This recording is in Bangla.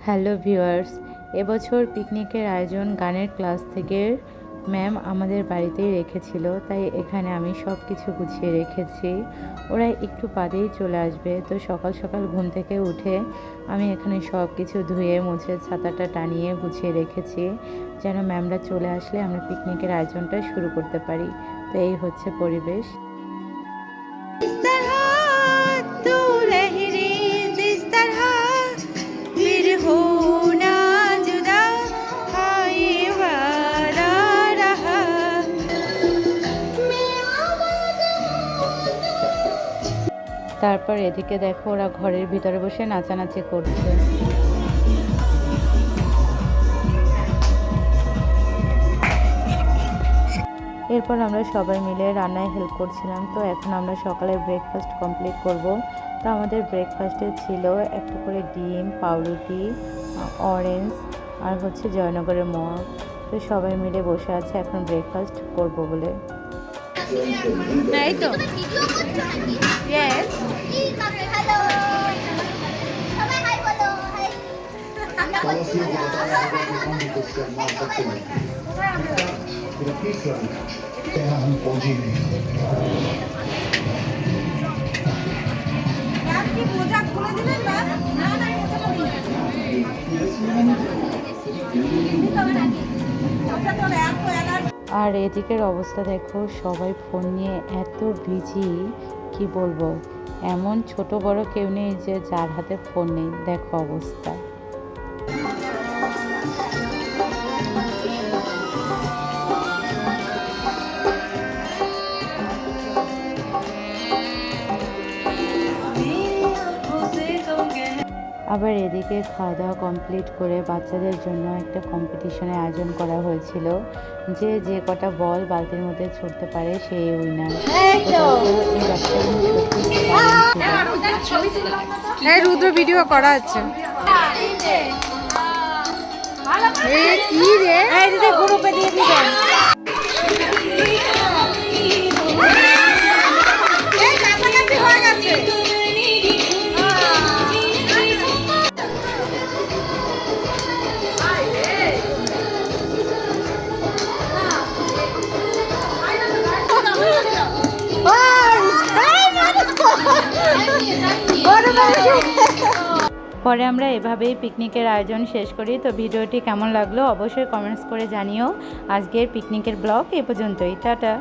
হ্যালো ভিউয়ার্স, এবছর পিকনিকের আয়োজন গানের ক্লাস থেকে ম্যাম আমাদের বাড়িতেই রেখেছিল, তাই এখানে আমি সব কিছু গুছিয়ে রেখেছি। ওরা একটু বাদেই চলে আসবে, তো সকাল সকাল ঘুম থেকে উঠে আমি এখানে সব কিছু ধুয়ে মুছে ছাতাটা টানিয়ে গুছিয়ে রেখেছি, যেন ম্যামরা চলে আসলে আমরা পিকনিকের আয়োজনটা শুরু করতে পারি। তো এই হচ্ছে পরিবেশ। তারপর এদিকে দেখো ওরা ঘরের ভিতরে বসে নাচানাচি করছে। এরপর আমরা সবাই মিলে রান্নায় হেল্প করছিলাম। তো এখন আমরা সকালে ব্রেকফাস্ট কমপ্লিট করব। তো আমাদের ব্রেকফাস্টে ছিল একটা করে ডিম, পাউরুটি, অরেঞ্জ আর হচ্ছে জয়নগরের মগ। তো সবাই মিলে বসে আছে এখন ব্রেকফাস্ট করব বলে। তো আর এদিকের অবস্থা দেখো, সবাই ফোন নিয়ে এত বিজি, কি বলবো। এমন ছোট বড় কেউ নেই যে যার হাতে ফোন নেই, দেখো অবস্থা। আবার এদিকে খাওয়া দাওয়া কমপ্লিট করে বাচ্চাদের জন্য একটা কম্পিটিশনের আয়োজন করা হয়েছিল, যে যে কটা বল বালতির মধ্যে ছুটতে পারে সেই উইনার। রুদ্র ভিডিও করা আছে। কি রে গ্রুপে দিয়ে দিবেন। পরে আমরা এভাবেই পিকনিকের আয়োজন শেষ করি। তো ভিডিওটি কেমন লাগলো অবশ্যই কমেন্টস করে জানিও। আজকের পিকনিকের ব্লগ এ পর্যন্তই, টাটা।